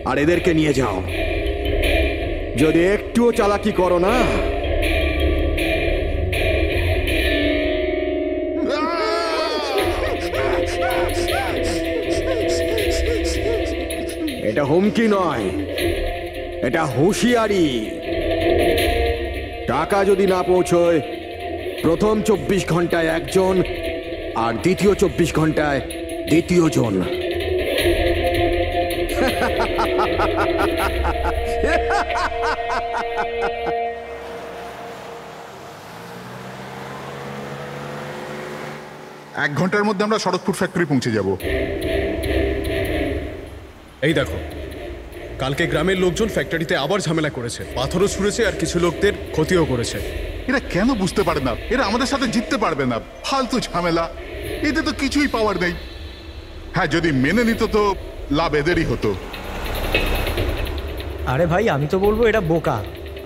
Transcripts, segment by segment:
আর এদেরকে নিয়ে যাও। যদি একটুও চালাকি করো না, এটা হুমকি নয়, এটা হুঁশিয়ারি। টাকা যদি না পৌঁছয়, প্রথম 24 ঘন্টায় একজন আর দ্বিতীয় 24 ঘন্টায় দ্বিতীয় জন। এক ঘন্টার মধ্যে আমরা শরৎপুর ফ্যাক্টরি পৌঁছে যাব। এই দেখো, কালকে গ্রামের লোকজন ফ্যাক্টরিতে আবার ঝামেলা করেছে, পাথরও ছুঁড়েছে আর কিছু লোকদের ক্ষতিও করেছে। এরা কেন বুঝতে পারে না এরা আমাদের সাথে জিততে পারবে না? ফালতু ঝামেলা, এতে তো কিছুই পাওয়ার নেই। হ্যাঁ, যদি মেনে নিত তো লাভ এদেরই হতো। আরে ভাই, আমি তো বলবো এটা বোকা।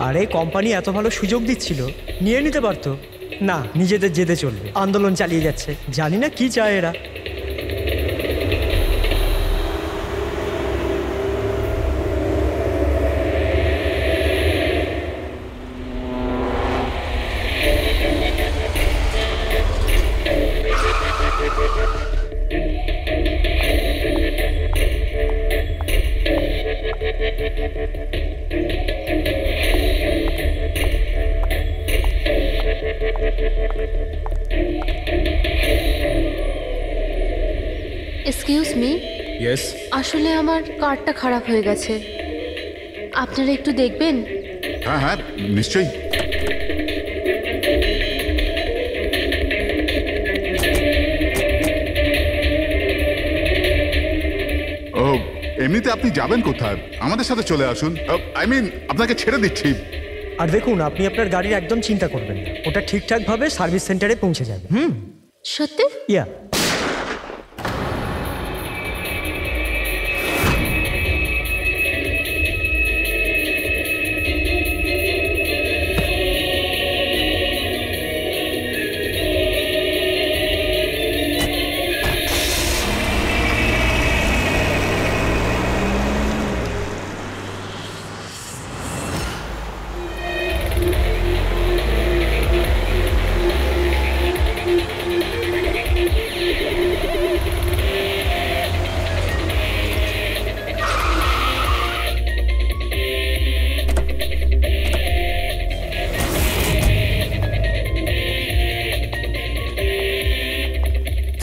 আরে কোম্পানি এত ভালো সুযোগ দিচ্ছিল, নিয়ে নিতে পারতো। না, নিজেদের জেদে চলবে, আন্দোলন চালিয়ে যাচ্ছে। জানি না কি চায় এরা। Excuse me. ইয়েস। আসলে আমার কার্ডটা খারাপ হয়ে গেছে, আপনারা একটু দেখবেন? হ্যাঁ হ্যাঁ, নিশ্চয়ই। ও, এমনিতে আপনি যাবেন কোথায়? আমাদের সাথে চলে আসুন। আই মিন, আপনাকে ছেড়ে দিচ্ছি। আর দেখুন, আপনি আপনার গাড়ির একদম চিন্তা করবেন না, ওটা ঠিকঠাকভাবে সার্ভিস সেন্টারে পৌঁছে যাবে। সত্যি? ইয়া।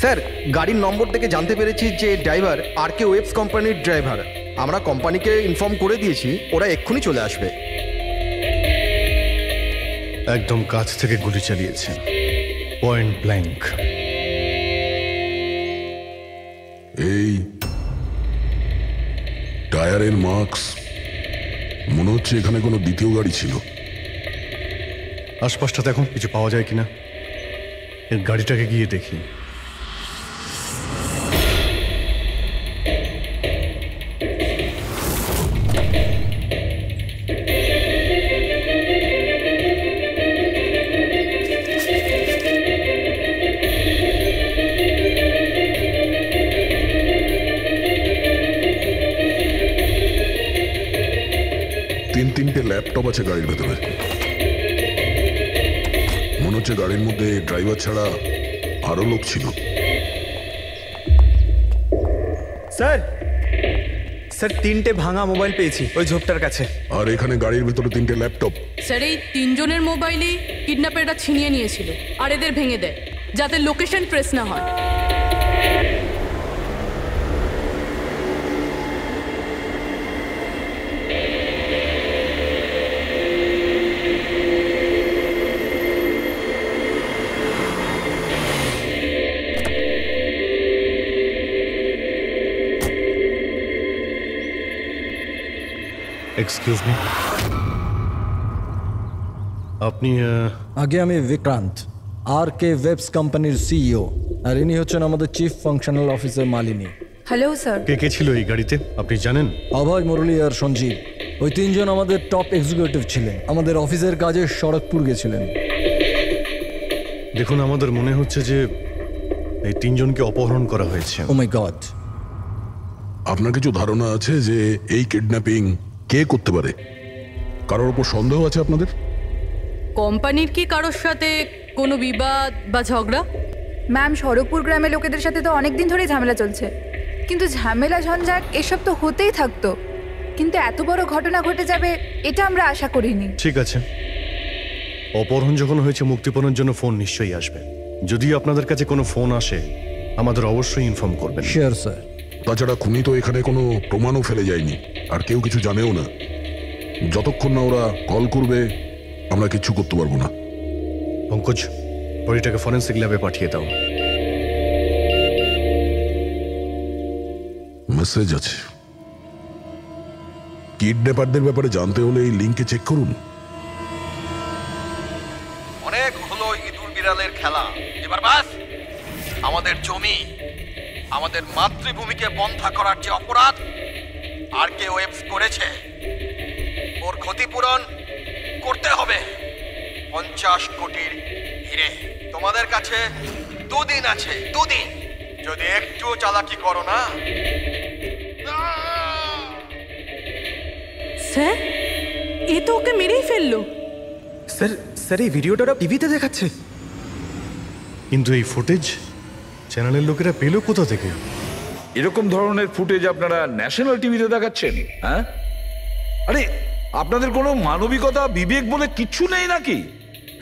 স্যার, গাড়ির নম্বর থেকে জানতে পেরেছি যে ড্রাইভার RK ওয়েবস কোম্পানির ড্রাইভার। আমরা কোম্পানিকে ইনফর্ম করে দিয়েছি, ওরা এক্ষুনি চলে আসবে। একদম কাছ থেকে গুলি চালিয়েছে, পয়েন্ট ব্ল্যাঙ্ক। এই টায়ারের মার্কস, মনে হচ্ছে এখানে কোনো দ্বিতীয় গাড়ি ছিল। আশপাশটা দেখুন, কিছু পাওয়া যায় কিনা। এর গাড়িটাকে গিয়ে দেখি। তিনটে ল্যাপটপ আছে গাড়ির ভেতরে। মনে হচ্ছে গাড়ির মধ্যে ড্রাইভার ছাড়া আরো লোক ছিল। স্যার, স্যার 3টে ভাঙা মোবাইল পেয়েছি ওই ঝোপটার কাছে। আর এখানে গাড়ির ভেতরে 3টে ল্যাপটপ। স্যার, এই 3 জনের মোবাইলই কিডন্যাপাররা ছিনিয়ে নিয়েছিল আর এদের ভেঙে দেয় যাতে লোকেশন ট্রেস না হয়। এক্সকিউজ মি, আপনি? আগে আমি বিক্রান্ত, RK ওয়েবস কোম্পানির CEO, আর ইনি হচ্ছেন আমাদের chief functional officer Malini. Hello sir. কে কে ছিল এই গাড়িতে আপনি জানেন? অভয়, মুরলী আর সঞ্জীব, ওই তিনজন আমাদের টপ এক্সিকিউটিভ ছিলেন। আমাদের অফিসের কাজে শরৎপুর গেছিলেন। দেখুন, আমাদের মনে হচ্ছে যে এই তিনজনকে অপহরণ করা হয়েছে। ও মাই গড, আপনার কিছু ধারণা আছে যে এই কিডন্যাপিং কে করতে পারে? কারোর উপর সন্দেহ আছে আপনাদের? কোম্পানির কি কারোর সাথে কোনো বিবাদ বা ঝগড়া? ম্যাম, শরৎপুর গ্রামের লোকেদের সাথে তো অনেক দিন ধরেই ঝামেলা চলছে, কিন্তু ঝামেলা ঝঞ্ঝাট এসব তো হতেই থাকতো, কিন্তু এত বড় ঘটনা ঘটে যাবে এটা আমরা আশা করিনি। ঠিক আছে, অপহরণ যখন হয়েছে মুক্তিপণের জন্য ফোন নিশ্চয়ই আসবে। যদি আপনাদের কাছে কোনো ফোন আসে আমাদের অবশ্যই ইনফর্ম করবেন। Sure sir. তাছাড়া খুনি তো এখানে কোনো প্রমাণও ফেলে যায়নি, আর কেউ কিছু জানেও না। যতক্ষণ না ওরা কল করবে আমরা কিচ্ছু করতে পারবো না। পঙ্কজ, বডিটাকে ফরেন্সিক ল্যাবে পাঠিয়ে দাও। মেসেজ আছে। কিডন্যাপারদের ব্যাপারে জানতে হলে এই লিঙ্কে চেক করুন। অনেক হলো ইঁদুর বিড়ালের খেলা, এবার বাস। আমাদের জমি, আমাদের মাতৃভূমিকে বন্ধা করার যে অপরাধ আরকে ওয়েবস করেছে, ওর ক্ষতিপূরণ করতে হবে 50 কোটির হিরে। তোমাদের কাছে 2 দিন আছে, 2 দিন। যদি একটু চালাকি করো না। স্যার, এ তো ওকে মেরেই ফেললো। স্যার স্যার এই ভিডিওটা ওরা টিভিতে দেখাচ্ছে। কিন্তু এই ফুটেজ চ্যানেলের লোকেরা পেলো কোথা থেকে? এরকম ধরনের ফুটেজ আপনারা ন্যাশনাল টিভিতে দেখাচ্ছেন? হ্যাঁ, আরে আপনাদের কোনো মানবিকতা বিবেক বলে কিচ্ছু নেই নাকি?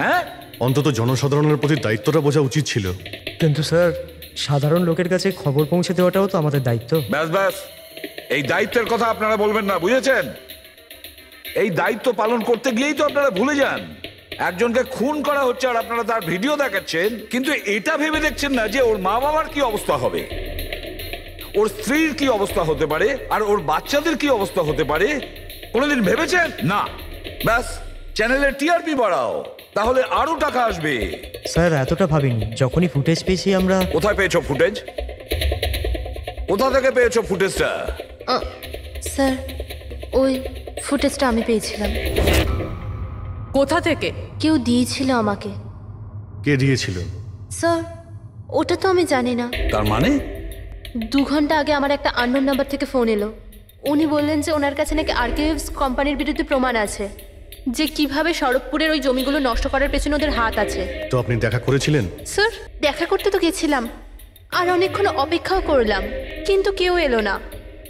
হ্যাঁ, অন্তত জনসাধারণের প্রতি দায়িত্বটা বোঝা উচিত ছিল। কিন্তু স্যার, সাধারণ লোকের কাছে খবর পৌঁছে দেওয়াটাও তো আমাদের দায়িত্ব। ব্যাস ব্যাস, এই দায়িত্বের কথা আপনারা বলবেন না, বুঝেছেন? এই দায়িত্ব পালন করতে গিয়েই তো আপনারা ভুলে যান একজনকে খুন করা হচ্ছে আর আপনারা তার ভিডিও দেখাচ্ছেন, কিন্তু এটা ভেবে দেখছেন না যে ওর মা বাবার কি অবস্থা হবে, ওর স্ত্রীর কি অবস্থা হতে পারে, আর ওর বাচ্চাদের কি অবস্থা হতে পারে। কোনোদিন ভেবেছেন না? ব্যাস, চ্যানেলের টিআরপি বাড়াও, তাহলে আরো টাকা আসবে। স্যার, এতটা ভাবিনি। যখনই ফুটেজ পেয়েছি আমরা। কোথায় পেয়েছো ফুটেজ? কোথা থেকে পেয়েছো ফুটেজটা? স্যার, ওই ফুটেজটা আমি পেয়েছিলাম। কোথা থেকে? কেউ দিয়েছিল আমাকে। কে দিয়েছিল? স্যার, ওটা তো আমি জানি না। তার মানে? 2 ঘন্টা আগে আমার একটা আননোন নাম্বার থেকে ফোন এলো। উনি বললেন যে ওনার কাছে নাকি আরকেএভস কোম্পানির বিরুদ্ধে প্রমাণ আছে, যে কিভাবে শরৎপুরের ওই জমিগুলো নষ্ট করার পেছনে ওদের হাত আছে। তো আপনি দেখা করেছিলেন? স্যার, দেখা করতে তো গেছিলাম, আর অনেকক্ষণ অপেক্ষাও করলাম, কিন্তু কেউ এলো না।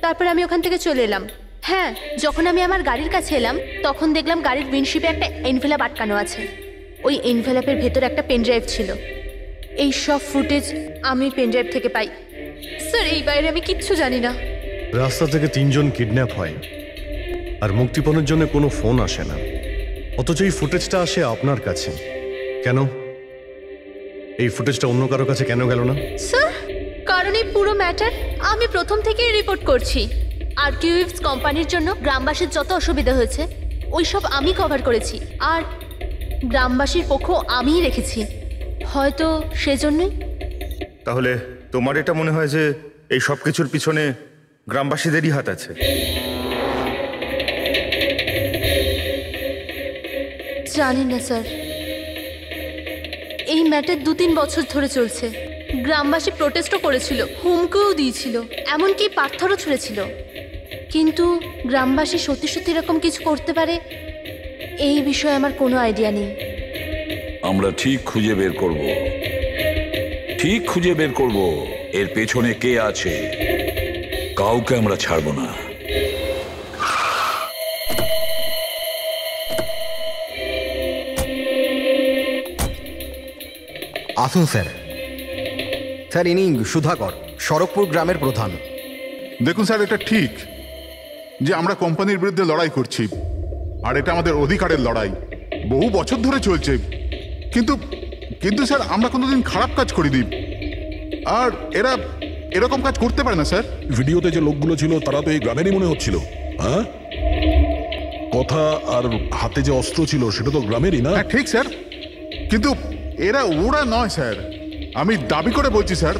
তারপর আমি ওখান থেকে চলে এলাম। হ্যাঁ, যখন আমি আমার গাড়ির কাছে এলাম তখন দেখলাম গাড়ির উইন্ডশিপে একটা এনভেলাপ আটকানো আছে। ওই এনভেলাপের ভেতর একটা পেনড্রাইভ ছিল। এই সব ফুটেজ আমি পেনড্রাইভ থেকে পাই। স্যার, এই বাইরে আমি কিচ্ছু জানি না। রাস্তা থেকে 3 জন কিডন্যাপ হয় আর মুক্তিপণের জন্য কোনো ফোন আসে না, অথচ এই ফুটেজটা আসে আপনার কাছে। কেন? এই ফুটেজটা অন্য কারো কাছে কেন গেল না? স্যার, কারণ এই পুরো ম্যাটার আমি প্রথম থেকেই রিপোর্ট করছি। আরকেএভস কোম্পানির জন্য গ্রামবাসীর যত অসুবিধা হয়েছে ওই সব আমি কভার করেছি, আর গ্রামবাসীর পক্ষ আমিই রেখেছি। হয়তো সেজন্যই। তাহলে তোমার এটা মনে হয় যে এই সব কিছুর পিছনে গ্রামবাসীদেরই হাত আছে? জানি না স্যার, এই ম্যাটার 2-3 বছর ধরে চলছে। গ্রামবাসী প্রোটেস্টও করেছিল, হুমকিও দিয়েছিল, এমনকি পাথরও ছুঁড়েছিল, কিন্তু গ্রামবাসী সত্যি সত্যি এরকম কিছু করতে পারে এই বিষয়ে আমার কোনো আইডিয়া নেই। আমরা ঠিক খুঁজে বের করব, ঠিক খুঁজে বের করব এর পেছনে কে আছে। কাউকে আমরা ছাড়ব না। আসুন স্যার। স্যার, ইনি সুধাকর, শরৎপুর গ্রামের প্রধান। দেখুন স্যার, এটা ঠিক যে আমরা কোম্পানির বিরুদ্ধে লড়াই করছি, আর এটা আমাদের অধিকারের লড়াই, বহু বছর ধরে চলছে। কিন্তু কিন্তু স্যার, আমরা কোনোদিন খারাপ কাজ করিনি, আর এরা এরকম কাজ করতে পারে না স্যার। ভিডিওতে যে লোকগুলো ছিল তারা তো এই গ্রামেরই মনে হচ্ছিল। হ্যাঁ, কথা আর হাতে যে অস্ত্র ছিল সেটা তো গ্রামেরই না? হ্যাঁ ঠিক স্যার, কিন্তু ওরা নয় স্যার। আমি দাবি করে বলছি স্যার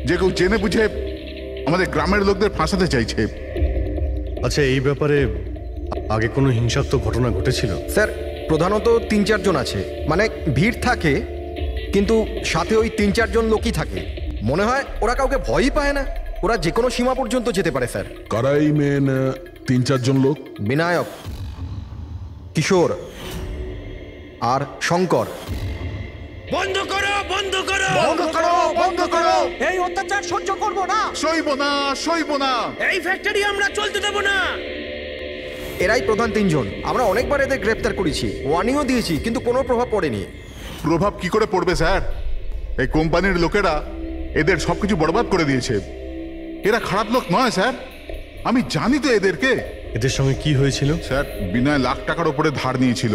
যে কেউ জেনে বুঝে আমাদের গ্রামের লোকদের ফাঁসাতে চাইছে। আচ্ছা, এই ব্যাপারে আগে কোনো হিংসাত্মক ঘটনা ঘটেছিল? স্যার, প্রধানত 3-4 জন আছে, মানে ভিড় থাকে কিন্তু সাথে ওই 3-4 জন লোকই থাকে। মনে হয় ওরা কাউকে ভয়ই পায় না। ওরা যে কোনো সীমা পর্যন্ত যেতে পারে স্যার। কারাই মেন 3-4 জন লোক? বিনায়ক, কিশোর আর শঙ্কর। বন্ধ করো, বন্ধ করো, বন্ধ করো, বন্ধ করো! এই অত্যাচার সহ্য করব না, সইব না, সইব না! এই ফ্যাক্টরি আমরা চলতে দেব না। এরাই প্রধান 3 জন। আমরা অনেকবার এদের গ্রেপ্তার করেছি, ওয়ার্নিংও দিয়েছি, কিন্তু কোনো প্রভাব পড়েনি। প্রভাব কি করে পড়বে স্যার? এই কোম্পানির লোকেরা এদের সবকিছু বরবাদ করে দিয়েছে। এরা খারাপ লোক নয় স্যার, আমি জানি তো এদেরকে। এদের সঙ্গে কি হয়েছিল? স্যার, বিনয় লাখ টাকার উপরে ধার নিয়েছিল,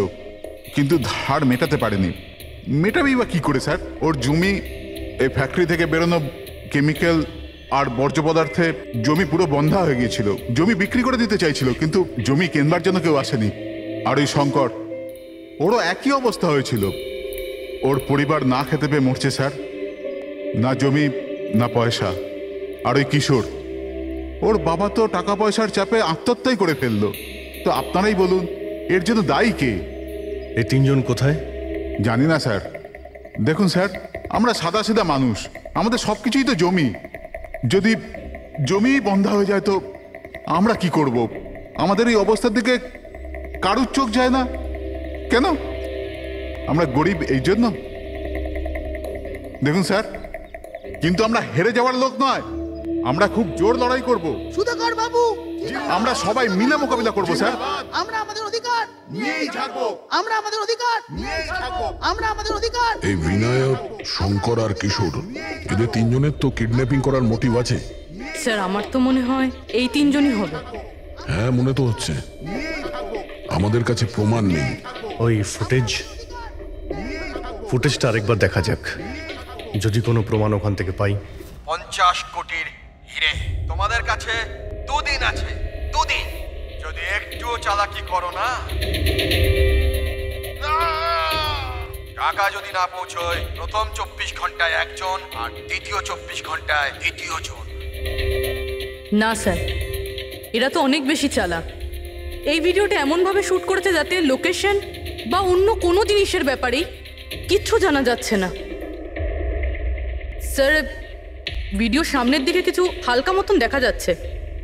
কিন্তু ধার মেটাতে পারেনি। মেটাবেই বা কি করে স্যার? ওর জমি, এই ফ্যাক্টরি থেকে বেরোনো কেমিক্যাল আর বর্জ্য পদার্থে জমি পুরো বন্ধা হয়ে গিয়েছিল। জমি বিক্রি করে দিতে চাইছিল, কিন্তু জমি কেনবার জন্য কেউ আসেনি। আর ওই শঙ্কর, ওরও একই অবস্থা হয়েছিল। ওর পরিবার না খেতে পেয়ে মরছে স্যার, না জমি না পয়সা। আর ওই কিশোর, ওর বাবা তো টাকা পয়সার চাপে আত্মহত্যাই করে ফেললো। তো আপনারাই বলুন, এর জন্য দায়ী কে? এই 3 জন কোথায়? জানি না স্যার। দেখুন স্যার, আমরা সাদা সিধা মানুষ, আমাদের সব কিছুই তো জমি। যদি জমি বন্ধা হয়ে যায় তো আমরা কি করব? আমাদের এই অবস্থার দিকে কারুর চোখ যায় না কেন? আমরা গরিব এই জন্য? দেখুন স্যার, কিন্তু আমরা হেরে যাওয়ার লোক নয়, আমরা খুব জোর লড়াই করব। সুধাকর বাবু, আমরা সবাই মিলে মোকাবিলা করব স্যার। আমরা আমাদের অধিকার নিয়েই থাকবো, আমরা আমাদের অধিকার নিয়েই থাকবো, আমরা আমাদের অধিকার। এই বিনায়ক, শঙ্কর আর কিশোর, এদের 3 জনের তো কিডন্যাপিং করার মোটিভ আছে। স্যার, আমার তো মনে হয় এই 3 জনই হবে। হ্যাঁ, মনে তো হচ্ছে। আমাদের কাছে প্রমাণ নেই। ওই ফুটেজটা আরেকবার দেখা যাক, যদি কোনো প্রমাণ ওখান থেকে পাই। 50 কোটির হিরে তোমাদের কাছে 2 দিন আছে, 2 দিন। যদি একটুও চালাকি করো না, টাকা যদি না পৌঁছয়, প্রথম 24 ঘন্টায় একজন আর দ্বিতীয় 24 ঘন্টায় দ্বিতীয় জন। না স্যার, এরা তো অনেক বেশি চালাক। এই ভিডিওটা এমনভাবে শ্যুট করেছে যাতে লোকেশন বা অন্য কোনো জিনিসের ব্যাপারেই কিচ্ছু জানা যাচ্ছে না। স্যার, ভিডিও সামনের দিকে কিছু হালকা মতন দেখা যাচ্ছে।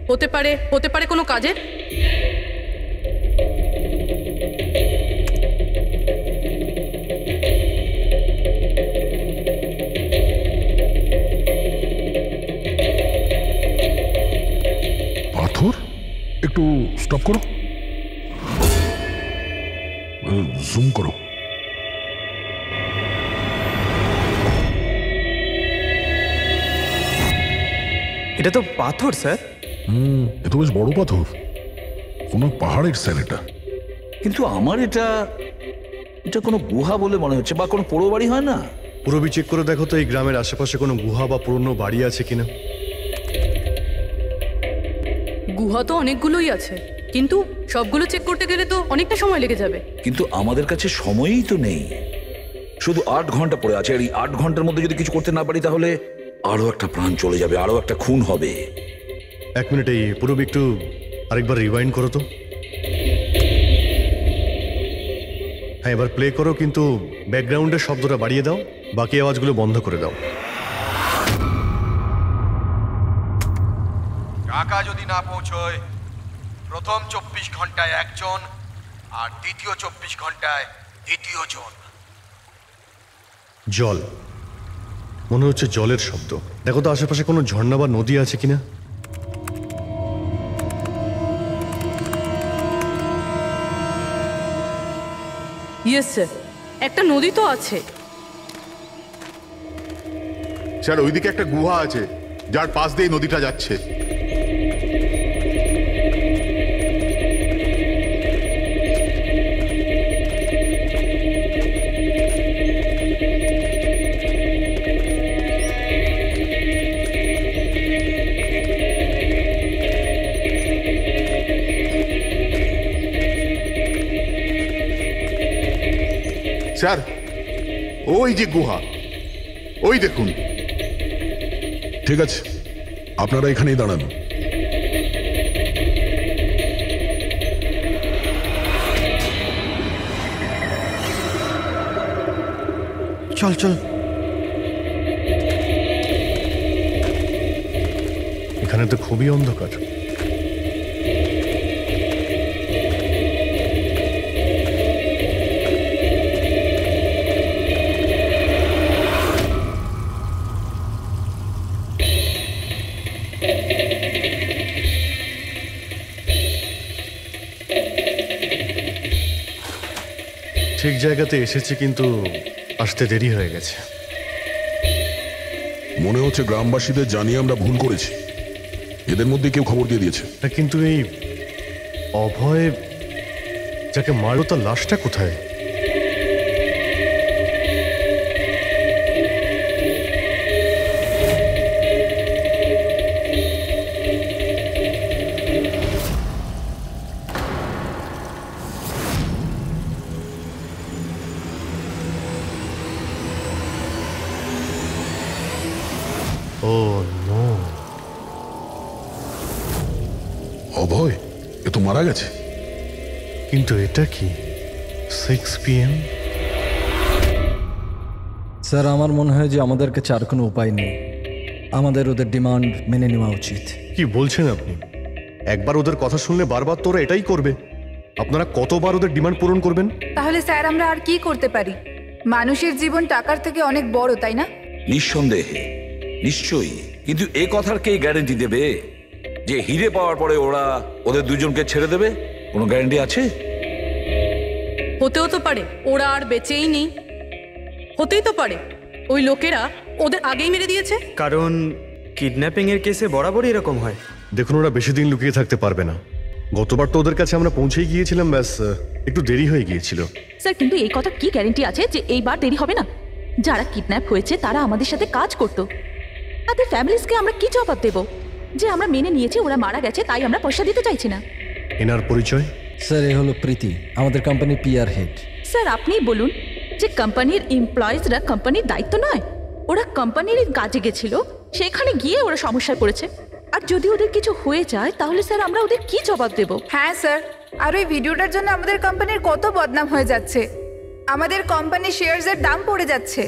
হতে পারে কোনো কাজের। পাথর, একটু স্টপ করো, জুম করো। এটা তো পাথর স্যার। এ তো বেশ বড় পাথর, কোনো পাহাড়ের স্যার এটা। কিন্তু আমার এটা কোনো গুহা বলে মনে হচ্ছে, বা কোনো পোড়ো বাড়ি হয় না? পুরবি চেক করে দেখো তো এই গ্রামের আশেপাশে কোনো গুহা বা পুরনো বাড়ি আছে কিনা। গুহা তো অনেকগুলোই আছে, কিন্তু সবগুলো চেক করতে গেলে তো অনেকটা সময় লেগে যাবে। কিন্তু আমাদের কাছে সময়ই তো নেই, শুধু 8 ঘন্টা পড়ে আছে। আর এই 8 ঘন্টার মধ্যে যদি কিছু করতে না পারি, তাহলে আরো একটা প্রাণ চলে যাবে, আরো একটা খুন হবে। 1 মিনিট, এই পুরবি একটু আরেকবার রিওয়াইন্ড করো তো। হ্যাঁ, এবার প্লে করো, কিন্তু ব্যাকগ্রাউন্ডের শব্দটা বাড়িয়ে দাও, বাকি আওয়াজগুলো বন্ধ করে দাও। টাকা যদি না পৌঁছয়, প্রথম 24 ঘন্টায় একজন আর দ্বিতীয় 24 ঘন্টায় দ্বিতীয় জন। জল, মনে হচ্ছে জলের শব্দ। দেখো তো আশেপাশে কোনো ঝর্ণা বা নদী আছে কিনা। ইয়েস স্যার, একটা নদী তো আছে। স্যার, ওইদিকে একটা গুহা আছে, যার পাশ দিয়ে নদীটা যাচ্ছে। স্যার, ওই যে গুহা, ওই দেখুন। ঠিক আছে, আপনারা এখানেই দাঁড়ান। চল চল। তো খুবই অন্ধকার। ঠিক জায়গাতে এসেছি, কিন্তু আসতে দেরি হয়ে গেছে। মনে হচ্ছে গ্রামবাসীদের জানিয়ে আমরা ভুল করেছি। এদের মধ্যে কেউ খবর দিয়ে দিয়েছে। কিন্তু এই অভয় যাকে মারলো তার লাশটা কোথায়? অভয় এ তো মারা গেছে। কিন্তু এটা কি 6 PM? স্যার, আমার মনে হয় যে আমাদের কাছে আর কোনো উপায় নেই। আমাদের ওদের ডিমান্ড মেনে নেওয়া উচিত। কি বলছেন আপনি? একবার ওদের কথা শুনলে বারবার তোরা এটাই করবে? আপনারা কতবার ওদের ডিমান্ড পূরণ করবেন? তাহলে স্যার আমরা আর কি করতে পারি? মানুষের জীবন টাকার থেকে অনেক বড়, তাই না? নিঃসন্দেহে, নিশ্চয়ই। কিন্তু এ কথার কে গ্যারেন্টি দেবে যে হিরে পাওয়ার পরে ওরা ওদের দুজনকে ছেড়ে দেবে? কোনো গ্যারেন্টি আছে? হতেও তো পারে ওরা আর বেঁচেই নেই। হতেই তো পারে ওই লোকেরা ওদের আগেই মেরে দিয়েছে। কারণ কিডন্যাপিং এর কেসে বরাবরই এরকম হয়। দেখুন, ওরা বেশি দিন লুকিয়ে থাকতে পারবে না। গতবার তো ওদের কাছে আমরা পৌঁছেই গিয়েছিলাম, ব্যাস একটু দেরি হয়ে গিয়েছিল। স্যার, কিন্তু এই কথা কি গ্যারেন্টি আছে যে এইবার দেরি হবে না? যারা কিডন্যাপ হয়েছে তারা আমাদের সাথে কাজ করতো। তাদের ফ্যামিলিজকে আমরা কি জবাব দেব যে আমরা মেনে নিয়েছি ওরা মারা গেছে, তাই আমরা পয়সা দিতে চাইছি না? এনার পরিচয়? স্যার, এ হলো প্রীতি, আমাদের কোম্পানির PR হেড। স্যার, আপনিই বলুন যে কোম্পানির এমপ্লয়িজরা কোম্পানির দায়িত্ব নয়। ওরা কোম্পানির কাজে গেছিল, সেখানে গিয়ে ওরা সমস্যায় পড়েছে। আর যদি ওদের কিছু হয়ে যায় তাহলে স্যার আমরা ওদের কি জবাব দেব? হ্যাঁ স্যার, আর ওই ভিডিওটার জন্য আমাদের কোম্পানির কত বদনাম হয়ে যাচ্ছে। আমাদের কোম্পানির শেয়ারসের দাম পড়ে যাচ্ছে।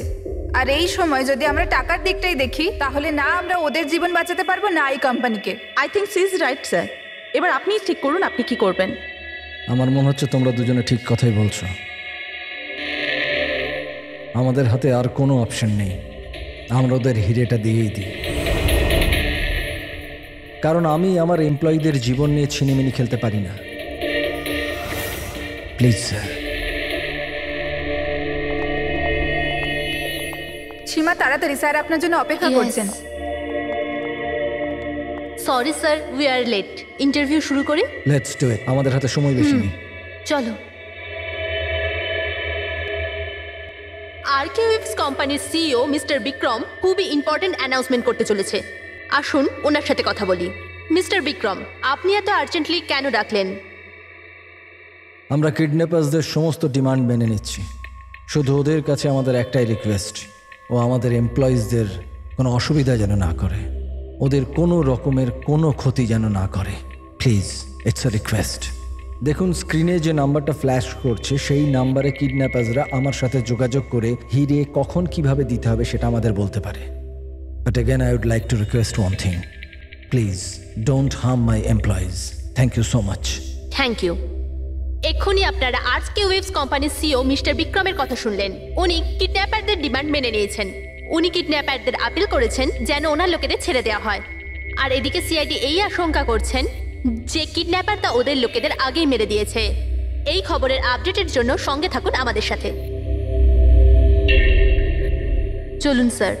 আর এই সময় যদি আমরা টাকার দিকটাই দেখি, তাহলে না আমরা ওদের জীবন বাঁচাতে পারবো, না এই কোম্পানিকে। I think she is right sir. এবার আপনি ঠিক করুন আপনি কি করবেন। আমার মনে হচ্ছে তোমরা দুজনে ঠিক কথাই বলছো। আমাদের হাতে আর কোনো অপশন নেই, আমরা ওদের হিরেটা দিয়েই দিই। কারণ আমি আমার এমপ্লয়ীদের জীবন নিয়ে ছিনিমিনি খেলতে পারি না। Please sir. সীমা, তাড়াতাড়ি, স্যার আপনার জন্য অপেক্ষা করছেন। Sorry sir, we are late. Interview শুরু করি। লেটস ডু ইট, আমাদের হাতে সময় বেশি নেই। চলো। আরকেওয়েভস কোম্পানির সিইও মিস্টার বিক্রম খুবই ইম্পর্টেন্ট অ্যানাউন্সমেন্ট করতে চলেছে। আসুন ওনার সাথে কথা বলি। মিস্টার বিক্রম, আপনি এত আর্জেন্টলি কেন ডাকলেন? আমরা কিডন্যাপার্সদের সমস্ত ডিমান্ড মেনে নিচ্ছি। শুধু ওদের কাছে আমাদের একটাই রিকোয়েস্ট, ও আমাদের এমপ্লয়িজদের কোনো অসুবিধা যেন না করে, ওদের কোনো রকমের কোনো ক্ষতি যেন না করে। Please, it's a request. দেখুন, স্ক্রিনে যে নাম্বারটা ফ্ল্যাশ করছে সেই নাম্বারে কিডন্যাপার্সরা আমার সাথে যোগাযোগ করে হিরে কখন কিভাবে দিতে হবে সেটা আমাদের বলতে পারে। But again I would like to request one thing, please don't harm my employees. Thank you so much. Thank you. এক্ষুনি আপনারা আরকেওয়েভস কোম্পানির সিইও মিস্টার বিক্রমের কথা শুনলেন। উনি কিডন্যাপারদের ডিমান্ড মেনে নিয়েছেন। উনি কিডন্যাপারদের আপিল করেছেন যেন ওনার লোকেদের ছেড়ে দেওয়া হয়। আর এদিকে সিআইডি এই আশঙ্কা করছেন যে কিডন্যাপারটা ওদের লোকেদের আগেই মেরে দিয়েছে। এই খবরের আপডেটের জন্য সঙ্গে থাকুন আমাদের সাথে। চলুন sir.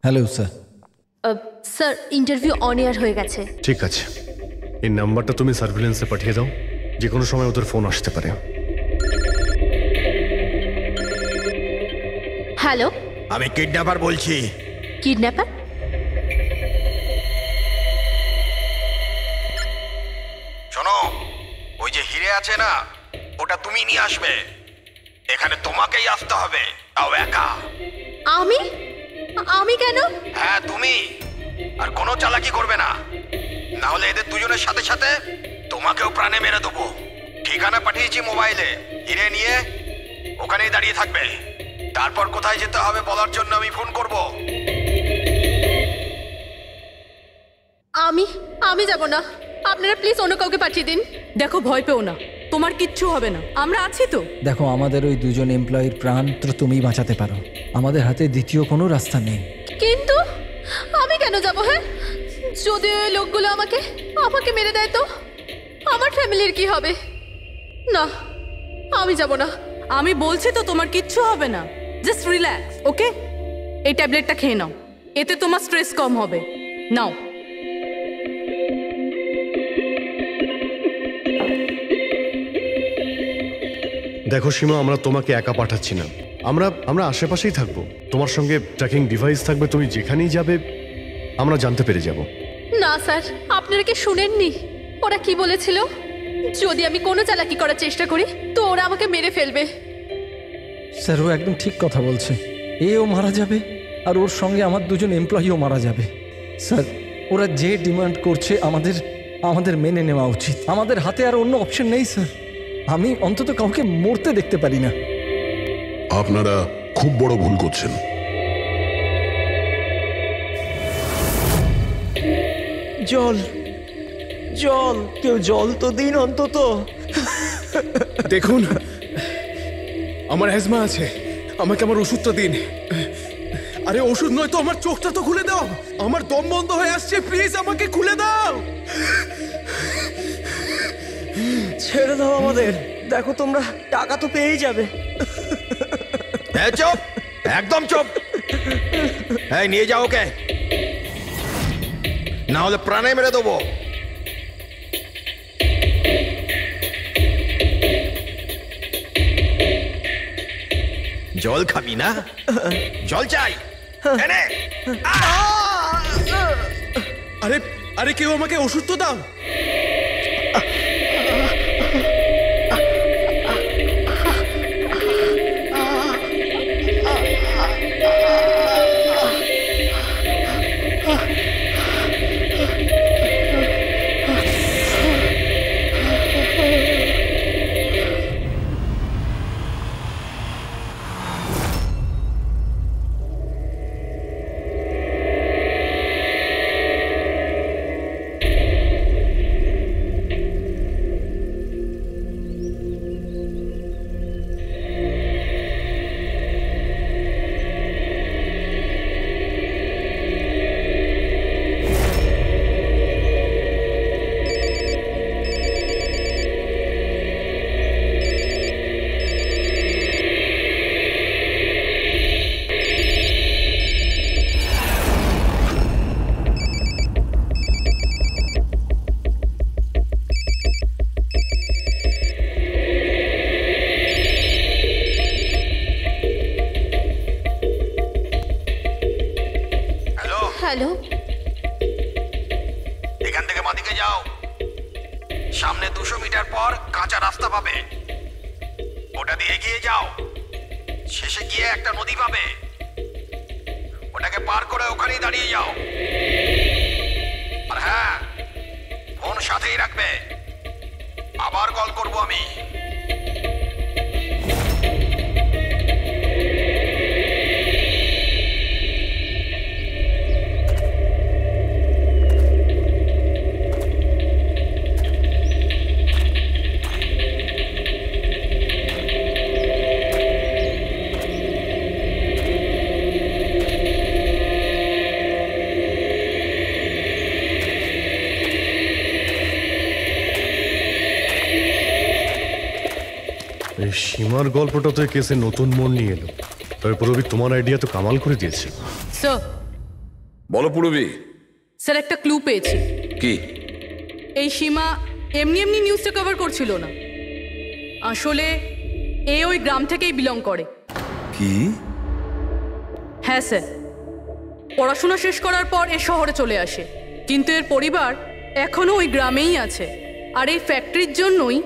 Hello sir. Sir, interview on air হয়ে গেছে। ঠিক আছে, এই নাম্বারটা তুমি সার্ভিলেন্সে পাঠিয়ে দাও, যে কোনো সময় ওদের ফোন আসতে পারে। হ্যালো, আমি কিডন্যাপার বলছি। কিডন্যাপার? শোনো, ওই যে হিরে আছে না, ওটা তুমি নিয়ে আসবে। এখানে তোমাকেই আসতে হবে, তাও একা। আমি? আমি কেন? হ্যাঁ তুমি। আর কোনো চালাকি করবে না, না হলে এদের দুজনের সাথে সাথে তোমাকেও প্রাণে মেরে দেবো। ঠিকানা পাঠিয়েছি মোবাইলে, হিরে নিয়ে ওখানেই দাঁড়িয়ে থাকবে। তারপর কোথায় যেতে হবে বলার জন্য আমি ফোন করব। আমি যাব না, আপনারা প্লিজ অন্য কাউকে পাঠিয়ে দিন। দেখো, ভয় পেও না, তোমার কিচ্ছু হবে না, আমরা আছি তো। দেখো, আমাদের ওই দুজন এমপ্লয়ির প্রাণ তো তুমিই বাঁচাতে পারো, আমাদের হাতে দ্বিতীয় কোনো রাস্তা নেই। কিন্তু আমি কেন যাব? হ্যাঁ, যদি ওই লোকগুলো আমাকে মেরে দেয় তো আমার ফ্যামিলির কি হবে? না, আমি যাব না। আমি বলছি তো তোমার কিচ্ছু হবে না, জাস্ট রিল্যাক্স, ওকে? এই ট্যাবলেটটা খেয়ে নাও, এতে তোমার স্ট্রেস কম হবে। নাও। দেখো সীমা, আমরা তোমাকে একা পাঠাচ্ছি না, আমরা আশেপাশেই থাকবো, তোমার সঙ্গে ট্র্যাকিং ডিভাইস থাকবে, তুমি যেখানেই যাবে আমরা জানতে পেরে যাব। না স্যার, আপনারা কি শুনেননি ওরা কি বলেছিল? যদি আমি কোনো চালাকি করার চেষ্টা করি তো ওরা আমাকে মেরে ফেলবে। স্যার, ও একদম ঠিক কথা বলছে, এও মারা যাবে আর ওর সঙ্গে আমার দুজন এমপ্লয়িও মারা যাবে। স্যার, ওরা যে ডিমান্ড করছে আমাদের মেনে নেওয়া উচিত, আমাদের হাতে আর অন্য অপশন নেই স্যার। আমি অন্তত কাউকে মরতে দেখতে পারি না। আপনারা খুব বড় ভুল করছেন। জল, কেউ জল তো দিন অন্তত। দেখুন, আমার অ্যাজমা আছে, আমাকে আমার ওষুধটা দিন। আরে ওষুধ নয় তো, আমার চোখটা তো খুলে দাও, আমার দম বন্ধ হয়ে আসছে, প্লিজ আমাকে খুলে দাও। ছেড়ে দাও আমাদের, দেখো তোমরা টাকা তো পেয়েই যাবে। চুপ, একদম চুপ। এই নিয়ে যাও ওকে, না হলে প্রাণে মেরে দেবো। জল খাবি না? জল চাই, এনে। আরে কেউ আমাকে ওষুধ তো দাও। হ্যালো, এখান থেকে বাঁদিকে যাও, সামনে 200 মিটার পর কাঁচা রাস্তা পাবে, ওটা দিয়ে এগিয়ে যাও, শেষে গিয়ে একটা নদী পাবে, ওটাকে পার করে ওখানেই দাঁড়িয়ে যাও। আর হ্যাঁ, ফোন সাথেই রাখবে, আবার কল করব আমি। এই সীমার গল্পটা তো কেসে নতুন মোড় নিয়ে এলো। তবে পুরবি, তোমার আইডিয়া তো কামাল করে দিয়েছে। স্যার, বলো পুরবি। স্যার, একটা ক্লু পেয়েছি। কি? এই সীমা এমনি নিউজটা কভার করছিল না, আসলে এ ওই গ্রাম থেকেই বিলং করে। কি? হ্যাঁ স্যার, পড়াশোনা শেষ করার পর এ শহরে চলে আসে, কিন্তু এর পরিবার এখনো ওই গ্রামেই আছে, আর এই ফ্যাক্টরির জন্যই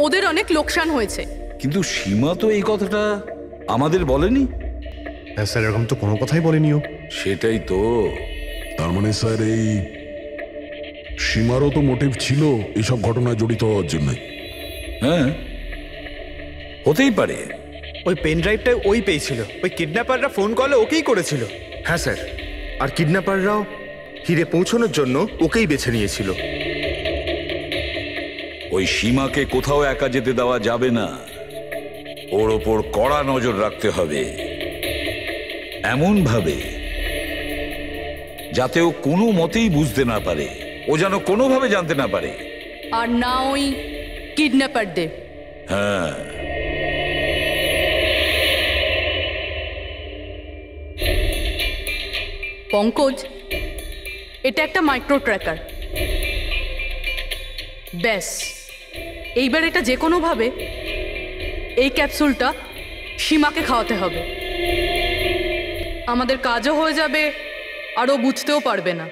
ওদের অনেক লোকসান হয়েছে। কিন্তু সীমা তো এই কথাটা আমাদের বলেনি। হ্যাঁ স্যার, এরকম তো কোনো কথাই বলেনিও। সেটাই তো। তার মানে স্যার, এই সীমারও তো মোটিভ ছিল এসব ঘটনায় জড়িত হওয়ার জন্য। হ্যাঁ, হতেই পারে। ওই পেন ড্রাইভটা ওই পেয়েছিল, ওই কিডন্যাপাররা ফোন কলে ওকেই করেছিল। হ্যাঁ স্যার, আর কিডন্যাপাররাও হিরে পৌঁছানোর জন্য ওকেই বেছে নিয়েছিল। ওই সীমাকে কোথাও একা যেতে দেওয়া যাবে না, ওর ওপর কড়া নজর রাখতে হবে, এমন ভাবে যাতে ও কোনো মতেই বুঝতে না পারে, ও যেন কোনোভাবে জানতে না পারে। আর না ওই কিডন্যাপারদের। হ্যাঁ, পঙ্কজ, এটা একটা মাইক্রো ট্র্যাকার। ব্যাস, এইবার এটা যে কোনোভাবে এই ক্যাপসুলটা সীমাকে খাওয়াতে হবে। আমাদের কাজও হয়ে যাবে, আর ও বুঝতেও পারবে না।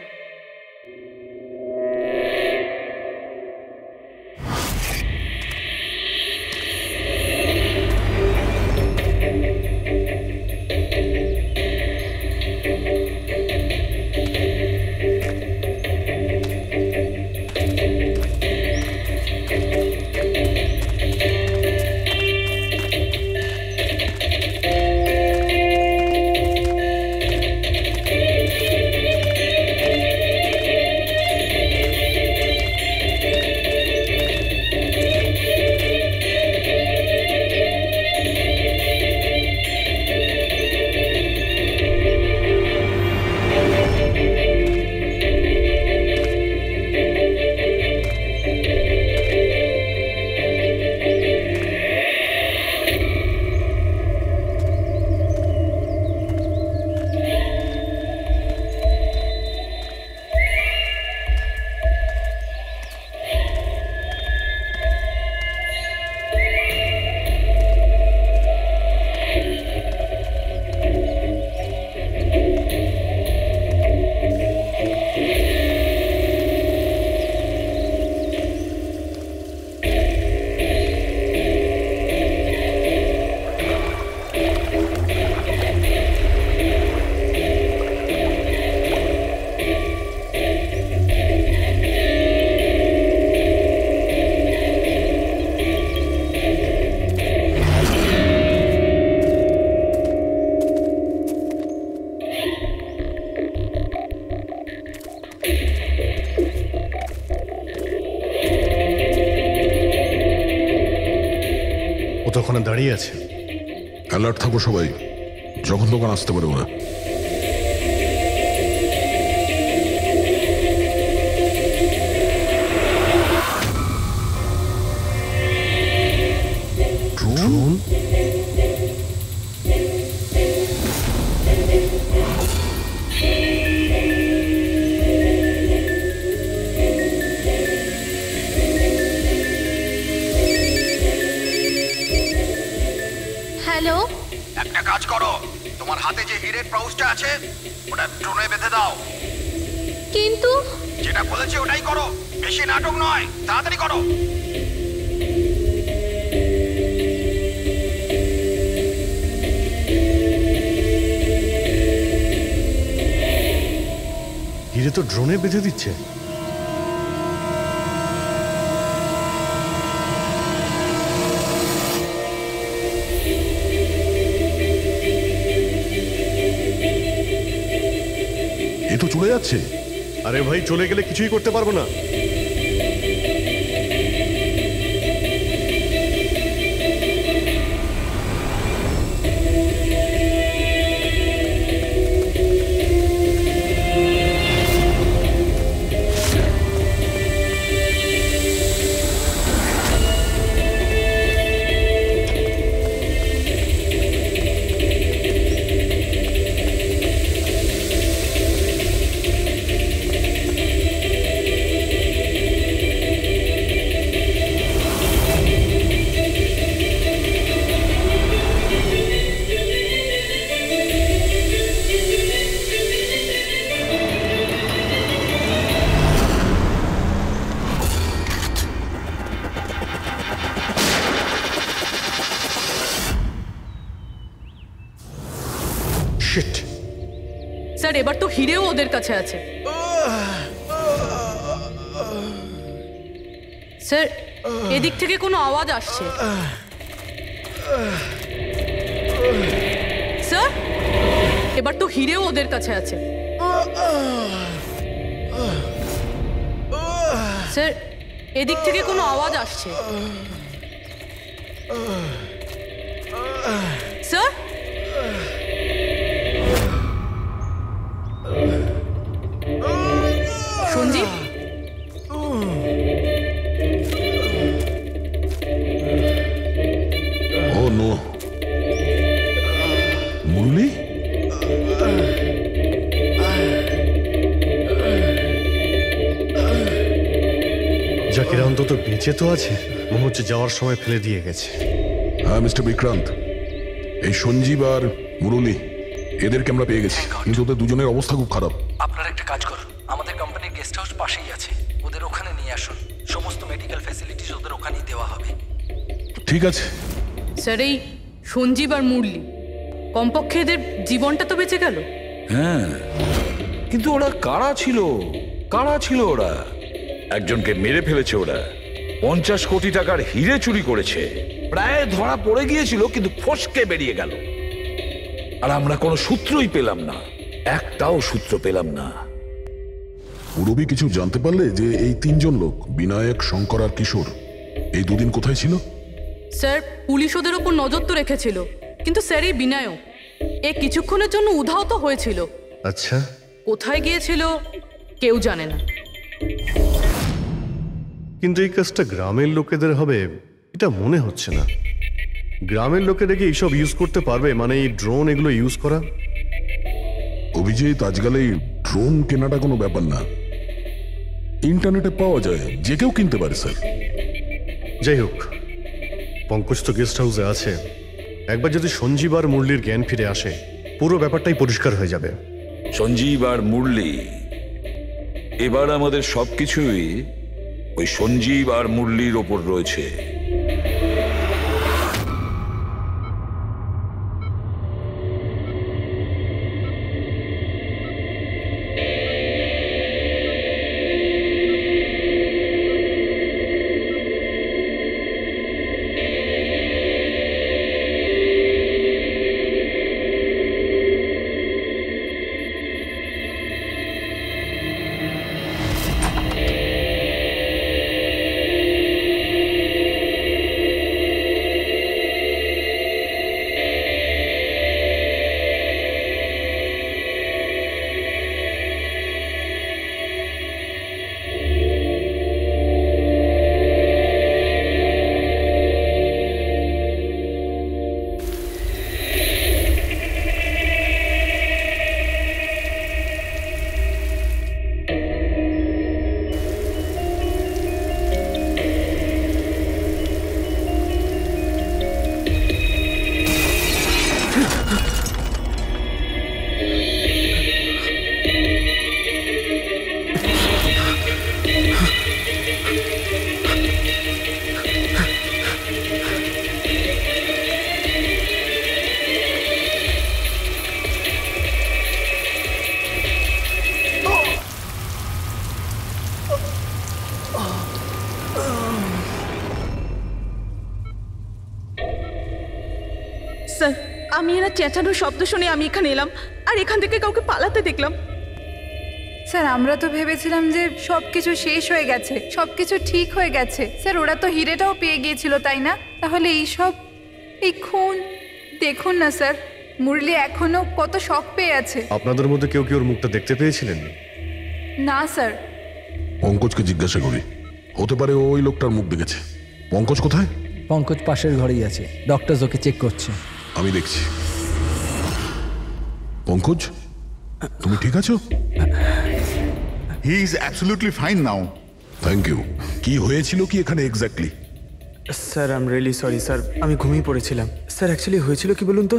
ওখানে দাঁড়িয়ে আছে। অ্যালার্ট থাকো সবাই, যখন তখন আসতে পারে ওরা। ড্রোন? হ্যালো, একটা কাজ করো, তোমার হাতে যে হিরের পাউচটা আছে ওটা ড্রোনে বেঁধে দাও। কিন্তু যেটা বলেছি ওটাই করো, বেশি নাটক নয়, তাড়াতাড়ি করো। হিরে তো ড্রোনে বেঁধে দিচ্ছে। এ তো চলে যাচ্ছে। আরে ভাই, চলে গেলে কিছুই করতে পারবো না। স্যার, এবার তো হিরেও ওদের কাছে আছে। স্যার, এদিক থেকে কোনো আওয়াজ আসছে। স্যার এবার তো হিরেও ওদের কাছে আছে। স্যার এদিক থেকে কোনো আওয়াজ আসছে। স্যার সঞ্জীব ও নো, মুরলি? জাকির অন্তত বেঁচে তো আছে, মনে হচ্ছে যাওয়ার সময় ফেলে দিয়ে গেছে। হ্যাঁ মিস্টার বিক্রান্ত, এই সঞ্জীব আর মুরলি এদেরকে আমরা পেয়ে গেছি, কিন্তু ওদের দুজনের অবস্থা খুব খারাপ। আপনারা একটা কাজ করুন, আমাদের কোম্পানির গেস্ট হাউস পাশেই আছে, ওদের ওখানে নিয়ে আসুন। সমস্ত মেডিকেল ফ্যাসিলিটিস ওদের ওখানেই দেওয়া হবে। ঠিক আছে স্যার, এই সঞ্জীব আর মুরলি কমপক্ষে এদের জীবনটা তো বেঁচে গেল। হ্যাঁ, কিন্তু ওরা কারা ছিল? কারা ছিল ওরা? একজনকে মেরে ফেলেছে ওরা, 50 কোটি টাকার হিরে চুরি করেছে, প্রায় ধরা পড়ে গিয়েছিল কিন্তু ফসকে বেরিয়ে গেল। আর আমরা কোনো সূত্রই পেলাম না, একটাও সূত্র পেলাম না। মুরবি কিছু জানতে পারলে যে এই তিনজন লোক বিনায়ক, শঙ্কর আর কিশোর এই দুদিন কোথায় ছিল? স্যার পুলিশ ওদের ওপর নজর তো রেখেছিল, কিন্তু স্যার এই বিনায়ক এ কিছুক্ষণের জন্য উধাও তো হয়েছিল। আচ্ছা, কোথায় গিয়েছিল কেউ জানে না। কিন্তু এই কাজটা গ্রামের লোকেদের হবে এটা মনে হচ্ছে না। গ্রামের লোকেরা কি এইসব ইউজ করতে পারবে? মানে এই ড্রোন এগুলো ইউজ করা? অভিজিৎ, আজকাল এই ড্রোন কেনাটা কোনো ব্যাপার না, ইন্টারনেটে পাওয়া যায়, যে কেউ কিনতে পারে স্যার। যাই হোক, পঙ্কজ তো গেস্ট হাউসে আছে, একবার যদি সঞ্জীব আর মুরলির জ্ঞান ফিরে আসে পুরো ব্যাপারটাই পরিষ্কার হয়ে যাবে। সঞ্জীব আর মুরলি, এবার আমাদের সবকিছুই ওই সঞ্জীব আর মুরলির ওপর রয়েছে। স্যার, আমি এরা চেঁচানোর শব্দ শুনে আমি এখানে এলাম, আর এখান থেকে কাউকে পালাতে দেখলাম। স্যার, আমরা তো ভেবেছিলাম যে সবকিছু শেষ হয়ে গেছে, সবকিছু ঠিক হয়ে গেছে। স্যার, ওরা তো হিরেটাও পেয়ে গিয়েছিল, তাই না? তাহলে এই খুন দেখুন না স্যার, মুরলি এখনো কত শক পেয়ে আছে। আপনাদের মধ্যে কেউ কি ওর মুখটা দেখতে পেয়েছিলেন? না স্যার। পঙ্কজকে জিজ্ঞাসা করি, হতে পারে ওই লোকটার মুখ দেখেছে। পঙ্কজ কোথায়? পঙ্কজ পাশের ঘরেই আছে, ডক্টর ওকে চেক করছে। আমি দেখছি। পঙ্কজ, তুমি ঠিক আছো? He is absolutely fine now. Thank you. কি হয়েছিল কি এখানে exactly? Sir, I am really sorry sir, আমি ঘুমিয়ে পড়েছিলাম। স্যার, অ্যাকচুয়ালি হয়েছিল কি বলুন তো,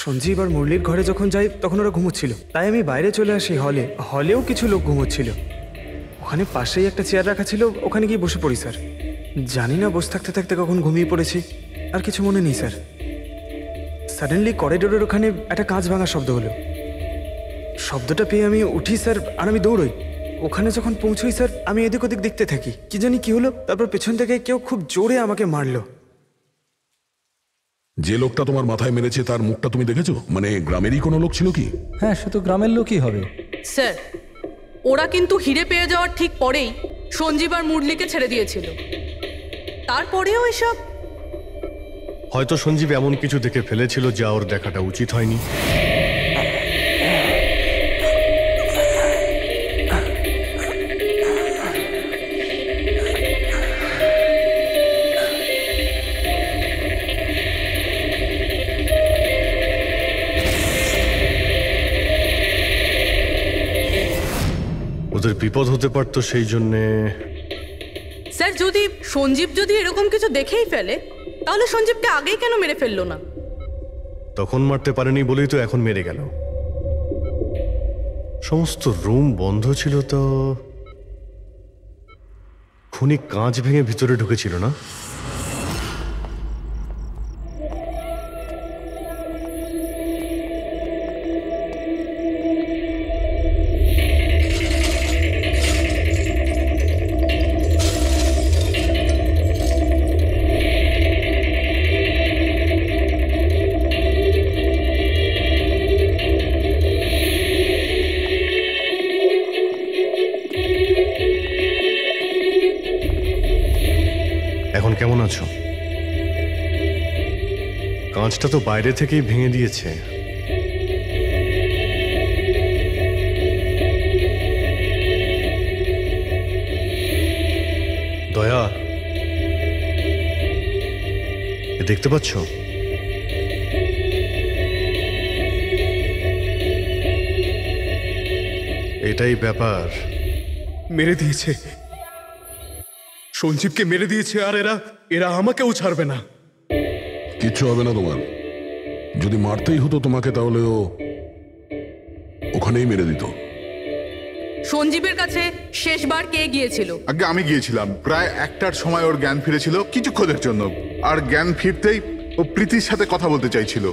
সঞ্জীব আর মুরলির ঘরে যখন যাই তখন ওরা ঘুমোচ্ছিল, তাই আমি বাইরে চলে আসি হলেও কিছু লোক ঘুমোচ্ছিল। ওখানে পাশেই একটা চেয়ার রাখা ছিল, ওখানে গিয়ে বসে পড়ি স্যার। জানি না বসে থাকতে থাকতে কখন ঘুমিয়ে পড়েছি, আর কিছু মনে নেই স্যার। সাডেনলি করিডোরের ওখানে একটা কাঁচ ভাঙার শব্দ হলো। শব্দটা পেয়ে আমি উঠি স্যার, আর আমি দৌড়ই। ওখানে যখন পৌঁছই স্যার, আমি এদিক ওদিক দেখতে থাকি, কি জানি কি হলো, তারপর পেছন থেকে কেউ খুব জোরে আমাকে মারলো। যে লোকটা তোমার মাথায় মেরেছে তার মুখটা তুমি দেখেছো? মানে গ্রামেরই কোনো লোক ছিল কি? হ্যাঁ, সে তো গ্রামের লোকই হবে। স্যার, ওরা কিন্তু হিরে পেয়ে যাওয়ার ঠিক পরেই সঞ্জীব আর মুরলিকে ছেড়ে দিয়েছিল। তারপরেও এসব। হয়তো সঞ্জীব এমন কিছু দেখে ফেলেছিল যা ওর দেখাটা উচিত হয়নি। ওদের বিপদ হতে পারতো, সেই জন্যে। স্যার, সঞ্জীব যদি এরকম কিছু দেখেই ফেলে তাহলে সঞ্জীবকে আগেই কেন মেরে ফেললো না? তখন মারতে পারেনি বলেই তো এখন মেরে গেল। সমস্ত রুম বন্ধ ছিল, তো খুনি কাঁচ ভেঙে ভিতরে ঢুকেছিল না? এখন কেমন আছো? কাঁচটা তো বাইরে থেকেই ভেঙে দিয়েছে। দয়া, দেখতে পাচ্ছ? এটাই ব্যাপার। মেরে দিয়েছে, সঞ্জীবকে মেরে দিয়েছে, আর এরা আমাকেও ছাড়বে না। কিচ্ছু হবে না তোমার। যদি মারতেই হতো তোমাকে তাহলে ও ওখানেই মেরে দিত। সঞ্জীবের কাছে শেষবার কে গিয়েছিল? আগে আমি গিয়েছিলাম। প্রায় 1টার সময় ওর জ্ঞান ফিরেছিল কিছুক্ষণের জন্য, আর জ্ঞান ফিরতেই ও প্রীতির সাথে কথা বলতে চাইছিল।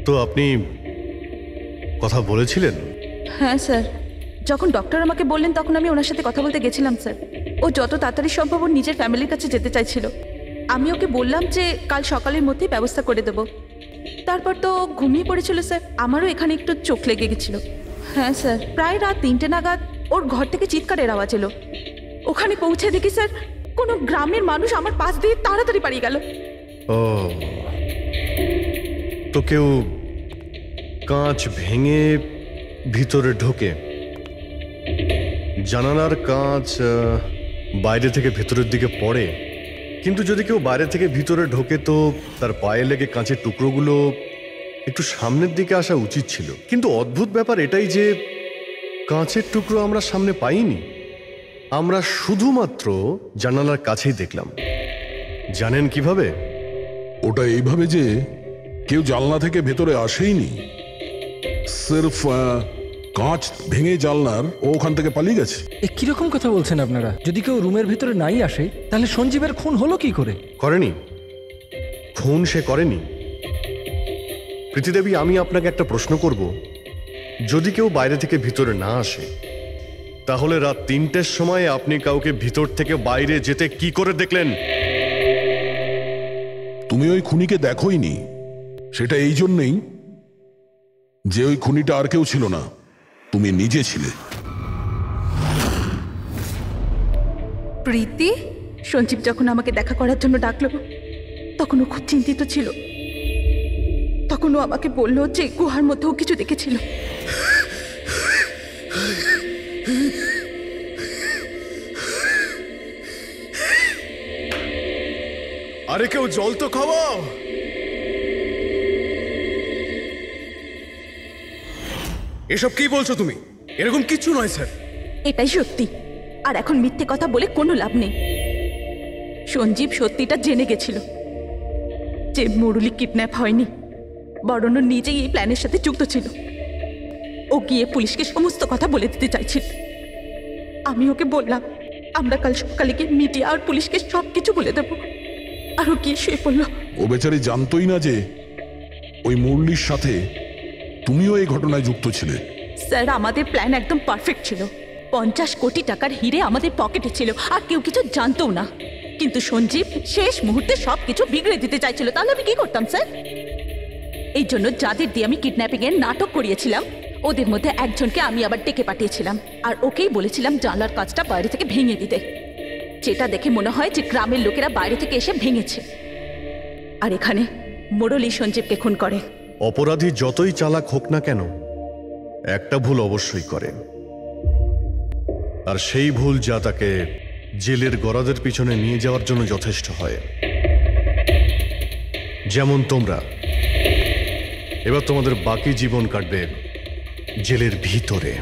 তো আপনি কথা বলেছিলেন? হ্যাঁ স্যার, যখন ডক্টর আমাকে বললেন তখন আমি ওনার সাথে কথা বলতে গেছিলাম স্যার। ও যত তাড়াতাড়ি সম্ভব ওর নিজের ফ্যামিলির কাছে যেতে চাইছিল। আমি ওকে বললাম যে কাল সকালের মধ্যেই ব্যবস্থা করে দেব। তারপর তো ঘুমিয়ে পড়েছিল স্যার। আমারও এখানে একটু চোখ লেগে গেছিল। হ্যাঁ স্যার, প্রায় রাত 3টে নাগাদ ওর ঘর থেকে চিৎকারের আওয়াজ এলো। ওখানে পৌঁছে দেখি স্যার কোনো গ্রামের মানুষ আমার পাশ দিয়ে তাড়াতাড়ি পালিয়ে গেল। ও, তো কেউ কাঁচ ভেঙে ভিতরে ঢোকে? জানালার কাঁচ বাইরে থেকে ভেতরের দিকে পড়ে, কিন্তু যদি কেউ বাইরে থেকে ভিতরে ঢোকে তো তার পায়ে লেগে কাঁচের টুকরোগুলো একটু সামনের দিকে আসা উচিত ছিল। কিন্তু অদ্ভুত ব্যাপার এটাই যে কাঁচের টুকরো আমরা সামনে পাইনি। আমরা শুধুমাত্র জানালার কাছেই দেখলাম। জানেন কিভাবে? ওটা এইভাবে যে কেউ জানলা থেকে ভেতরে আসেইনি, সির্ফ কাঁচ ভেঙে জানলার ও ওখান থেকে পালিয়ে গেছে। কিরকম কথা বলছেন আপনারা? যদি কেউ রুমের ভিতরে নাই আসে তাহলে সঞ্জীবের খুন হলো কি করে? করেনি, খুন সে করেনি। প্রীতিদেবী, আমি আপনাকে একটা প্রশ্ন করব। যদি কেউ বাইরে থেকে ভিতরে না আসে তাহলে রাত 3টের সময় আপনি কাউকে ভিতর থেকে বাইরে যেতে কি করে দেখলেন? তুমি ওই খুনিকে দেখোইনি, সেটা এই জন্যই যে ওই খুনিটা আর কেউ ছিল না, তুমি নিজে ছিলে। প্রীতি? সঞ্জীব যখন আমাকে দেখা করার জন্য ডাকলো তখন ও খুব চিন্তিত ছিল। তখন ও আমাকে বললো যে গুহার মধ্যেও কিছু দেখেছিল। আরে কেউ জল তো খাওয়াও। এসব কি বলছো তুমি? এরকম কিছু নয় স্যার। এটাই সত্যি, আর এখন মিথ্যে কথা বলে কোনো লাভ নেই। সঞ্জীব সত্যিটা জেনে গেছিল যে মুরলি কিডন্যাপ হয়নি, বরং নিজেই এই প্ল্যানের সাথে যুক্ত ছিল। ও গিয়ে পুলিশকে সমস্ত কথা বলে দিতে চাইছিল। আমি ওকে বললাম আমরা কাল সকালে গিয়ে মিডিয়া আর পুলিশকে সব কিছু বলে দেবো, আর ও গিয়ে শুয়ে পড়লো। ও বেচারি জানতোই না যে ওই মুরলির সাথে তুমিও এই ঘটনায় যুক্ত ছিলে। স্যার, আমাদের প্ল্যান একদম পারফেক্ট ছিল। 50 কোটি টাকার হিরে আমাদের পকেটে ছিল, আর কেউ কিছু জানতো না। কিন্তু সঞ্জীব শেষ মুহূর্তে সবকিছু বিগড়ে দিতে চাইছিল, তাহলে আমি কি করতাম স্যার? এই জন্য যাদের দিয়ে আমি কিডন্যাপিং এর নাটক করিয়েছিলাম ওদের মধ্যে একজনকে আমি আবার ডেকে পাঠিয়েছিলাম, আর ওকেই বলেছিলাম জানলার কাজটা বাইরে থেকে ভেঙে দিতে, যেটা দেখে মনে হয় যে গ্রামের লোকেরা বাইরে থেকে এসে ভেঙেছে। আর এখানে মুরলী সঞ্জীবকে খুন করে। অপরাধী যতই চালাক হোক না কেন একটা ভুল অবশ্যই করে, আর সেই ভুল যা তাকে জেলের গরাদের পিছনে নিয়ে যাওয়ার জন্য যথেষ্ট হয়। যেমন তোমরা এবার তোমাদের বাকি জীবন কাটবে জেলের ভিতরে।